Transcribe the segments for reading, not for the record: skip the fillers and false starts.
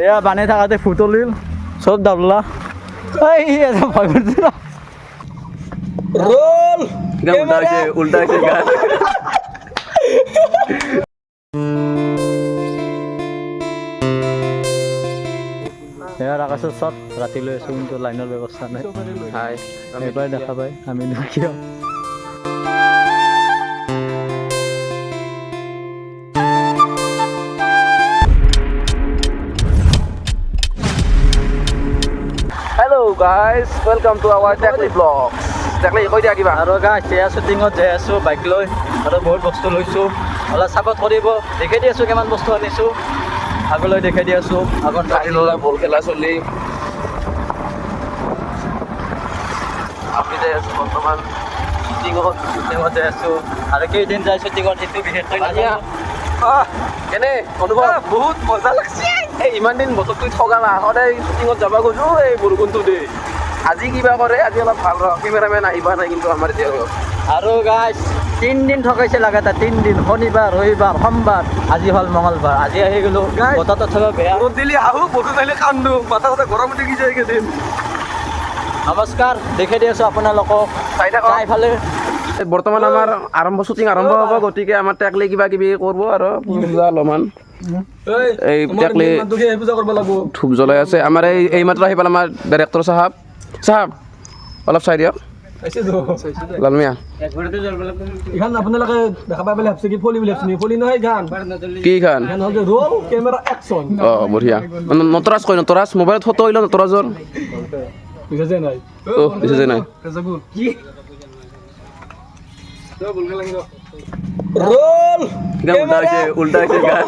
এয়া বানে থাকাতে ফুটলিল সব দাবলা এই এটা ভয় করছে না রোল উল্টা হয়েছে গান এয়ার আকাশের সব রাতি লৈ আছো কিন্তু লাইনের ব্যবস্থা নাই হাই এবার দেখা পাই আমি দুঃখীয় Hello guys, welcome to our Techly vlog. Techly কৈ দিয়া কিবা আৰু গাইছ এয়া শ্বুটিঙত যাই আছোঁ বাইক লৈ আৰু বহুত বস্তু লৈছোঁ অলপ চাপৰ্ট কৰিব দেখাই দি আছোঁ কিমান বস্তু আনিছোঁ আগলৈ দেখাই দি আছোঁ আগত ৰাতিলৈ বল খেলা চলি আমি যাই আছোঁ বৰ্তমান শ্বুটিঙত যাই আছোঁ আৰু কেইদিন যায় শ্বুটিঙত সেইটো বিশেষকৈ কেনে অনুভৱ বহুত মজা লাগছে এই ইমান দিন বতৰটো ঠগালা সদায় শ্বুটিঙত যাব খোজো এই বৰষুণটো দেই আজি কিবা কৰে আজি অলপ ভাল ৰ কেমেৰামেন আহিবা নাই কিন্তু আমাৰ এতিয়া আৰু গাইছ 3 দিন ঠগাইছে লাগাতাৰ 3 দিন শনিবাৰ ৰবিবাৰ সোমবাৰ আজি হ'ল মঙলবাৰ আজি আহি গ'লো বতৰটো থবা বেয়া ৰ'দ দিলে আহো বৰষুণ আহিলে কান্দো মাথা চাথা গৰম উঠি গৈছে এইকেইদিন নমস্কাৰ দেখাই দি আছোঁ আপোনালোকক চাই থাকক এইফালে বৰ্তমান আমাৰ শ্বুটিং আৰম্ভ হ'ব গতিকে আমাৰ টেকলি কিবা কিবি কৰিব আৰু পূজা অলপমান এই টেকলি ধূপ জ্বলাই আছে আমাৰ এই মাত্ৰ আহি পালে আমাৰ ডাইৰেক্টৰ চাহাব অলপ চাই দিয়ক লালমিয়া এইখান আপোনালোকে দেখা পাই পেলাই ভাবছে কি ফলি বুলি ভাবছে ফলি নহয় গান কি খান ৰ'ল কেমেৰা একশ্যন অঁ বঢ়িয়া নটৰাজ কয় নটৰাজ মোবাইলত ফটো আহিলে নটৰাজৰ বুঝাছে নাই অ' দিছে যে নাই রোল উল্টা হয়েছে গান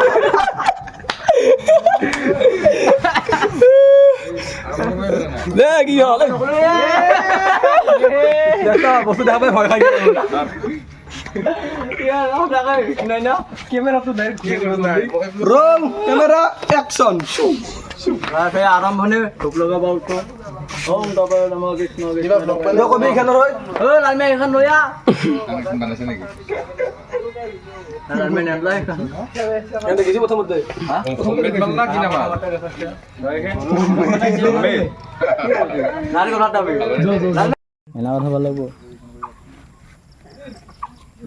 কি হল বস্তু দেখা পাই ভয় খাই রোল ক্যামেরা অ্যাকশন আৰম্ভণি ধূপ লগাব ওম তপে নমঃ কৃষ্ণ কৃষ্ণ কবি এখানে রয় ও লালমে এখন লয়া বানাইছে নাকি লালমে নেমলা এখন কেন দেখিছি প্রথমতে বাংলা কি নাম নারি কথা দাবি এনা কথা ভাল লাগব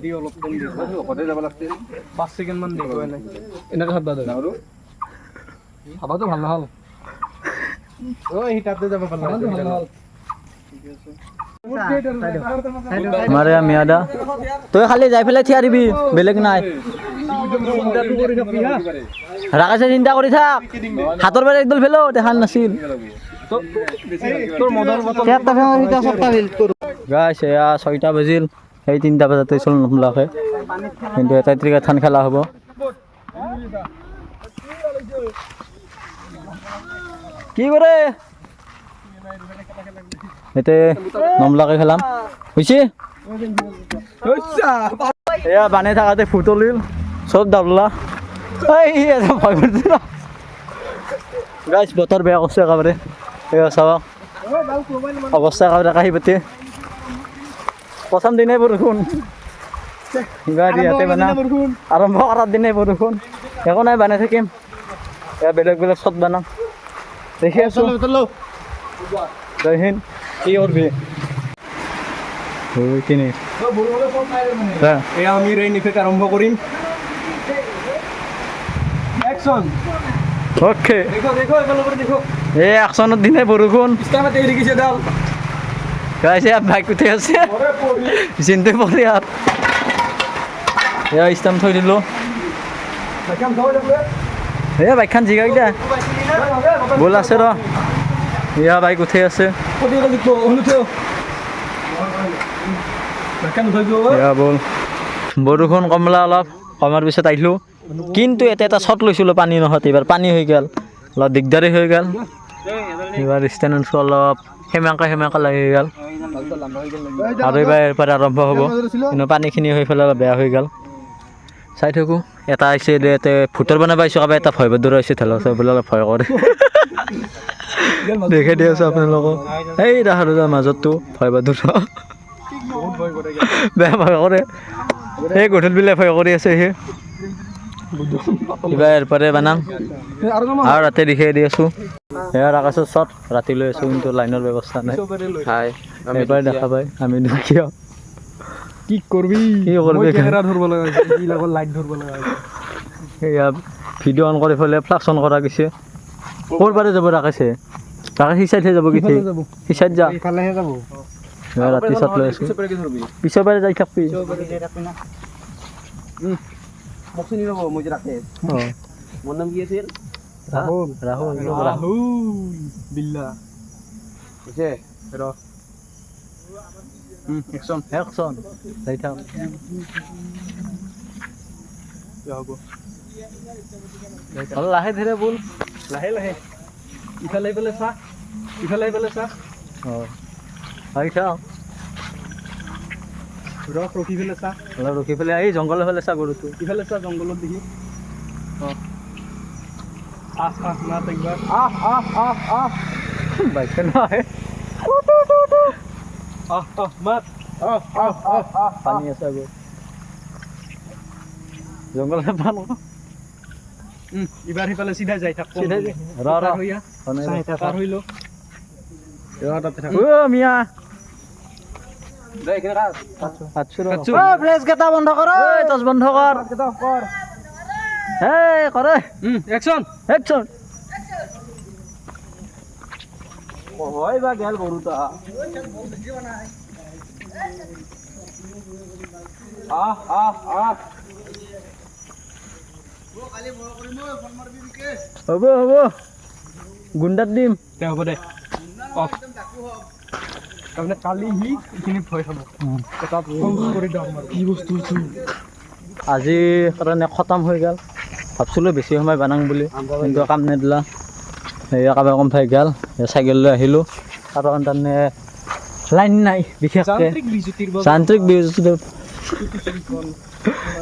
দি অলপ টাইম দিব কতে যাব লাগতে 5 সেকেন্ড মান দিব নাই এনেকা হাত দাদা আৰু হাবাটো ভাল নহল ও হিটাতে যাব ভাল নহল মারে মিয়াদা তুই খালি যাই ফেলে থিয়া দিবি বেলেগ নাই রাকাছে চিন্তা কৰি থাক হাতৰ বাৰে একদল ফেলো দেখান নাছিল তোর মদর বোতল গাইছ এয়া 6টা বাজিল এই 3টা বজাতে চল নমলাকে কিন্তু এটা ত্রিকা থান খেলা হ'ব কি কৰে এতে নমলাকে খেলাম হইছে এয়া বানে থাকাতে ফুটলিল সব দাবলা এই এটা ভয় করছে না গাইছ বতৰ বেয়া কৰছে একেবাৰে এয়া চাওক অবস্থা একেবাৰে কাহি পাতি প্ৰথম দিনে বৰষুণ গাড়ী ইয়াতে বানা আৰম্ভ কৰাৰ দিনে বৰষুণ একো নাই বানাই থাকিম এয়া বেলেগ বেলেগ চট বানাম দেখি আছো জয় হিন্দ কি করবি কিনি আমি রেইন ইফেক্ট আরম্ভ করিম অ্যাকশন ওকে দেখো দেখো এগুলো করে দেখো এই অ্যাকশনের দিনে বৰষুণ ইসলামতে লিখিছে দাল গাইছে বাইক উঠে আছে চিন্তা পড়ে আর এয়া ইস্তাম থৈ দিলো দেখাম দাও দেখো এ বাইকখান জিগাই দে বল আছে ৰ এয়া বাইক উঠে আছে কত লিখো অনুটো দেখাম ধই দিও এয়া বল বৰষুণ কমলা অলপ কমাৰ পিছত আহিলোঁ কিন্তু এটা শ্বট লৈছিলোঁ পানী নহত এইবাৰ পানী হৈ গ'ল অলপ দিগদাৰী হৈ গ'ল এইবাৰ ষ্টেণ্ডছ অলপ সেমেকা লাগি গ'ল আৰু এইবাৰ এৰপৰা আৰম্ভ হ'ব কিন্তু পানীখিনি হৈ পেলাই অলপ বেয়া হৈ গ'ল চাই থাকোঁ এটা আহিছে ইয়াতে ভূতৰ বনাব আহিছোঁ কাৰোবাৰ এটা ভয় বাদুৰ আহিছে ঠেলা বোলে অলপ ভয় কৰে দেখাই দি আছোঁ আপোনালোকক এই দেখাটো মাজতটো ভয় বাদুৰ বেয়া ভয় কৰে এই গধূলি বিলাই ভয় কৰি আছে সি কিবা এরপরে বানাম আর রাতে দেখাই দি আছো এর আকাশত শট রাতি লৈ আছো কিন্তু লাইনৰ ব্যৱস্থা নাই হাই এবাৰ দেখা পাই আমি দুখিয়া কি কৰবি কি কৰবি? ক্যামেৰা ধৰব লাগা কি লাগল লাইট ধৰব লাগা এয়া ভিডিঅ' অন কৰি ফেলে ফ্লাক্স অন কৰা গৈছে ক'ৰ পাৰে যাব ৰাখিছে তাকে সিচাইহে যাব কি ঠিক সিচাইত যা ইফালেহে যাব এয়া ৰাতি শট লৈ আছো পিছৰ পাৰে যাই থাকবি মোক চিনি ল'ব মই যে ৰাখে অ মোৰ নাম কি আছিল ৰাহুল ৰাহুল বিল্লা হৈছে ৰ একশন একশন যাই থাক যাব অলপ লাহে ধীৰে বল লাহে লাহে ইফালে ইফালে চা ইফালে ইফালে চা অ যাই থাক ৰখি ফেলে চা অলপ ৰখি পেলাই এই জংঘলৰ ফালে চা গৰুটো ইফালে চা জংঘলত দেখি আহ মাত একবাৰ বাইকে নহয় মাত পানী আছে আগত জংঘলৰ পান এবাৰ সিফালে সিধা যাই থাক চিধাই যাই। ৰ হইয়া ৰ পার হইলো তাতে থাক ও মিয়া দে এখানে কাজ আচ্ছা ও ফ্লেশ কেটা বন্ধ কৰ এই টচ বন্ধ কৰ এই কৰে অ্যাকশন একচন হয় বা গেল গৰুটা হ'ব হ'ব গুণ্ডাত দিম তে হ'ব দে অফ তাৰমানে কালি সি এইখিনি ভয় খাব এটা ফোন কৰি দাও আমাৰ কি বস্তু আছে আজি কাৰণে খতম হৈ গ'ল ভাবছিলোঁ বেছি সময় বানাং বুলি কিন্তু কাম নিদিলা সেয়া কাবাৰ কম ফাই গ'ল চাইকেল লৈ আহিলোঁ কাৰণ তাৰমানে লাইন নাই বিশেষকৈ যান্ত্ৰিক বিজুতিৰ বাবে যান্ত্ৰিক বিজুতি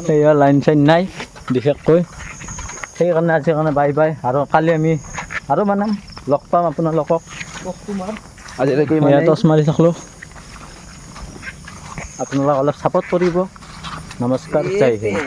সেয়া লাইন চাইন নাই বিশেষকৈ সেইকাৰণে আজিৰ কাৰণে বাই বাই আৰু কালি আমি আৰু বানাম লগ পাম আপোনালোকক তোমাৰ আজিলৈকে এয়া টচ মাৰি থাকলোঁ আপোনালোক অলপ ছাপৰ্ট কৰিব নমস্কাৰ জয় হিন্দ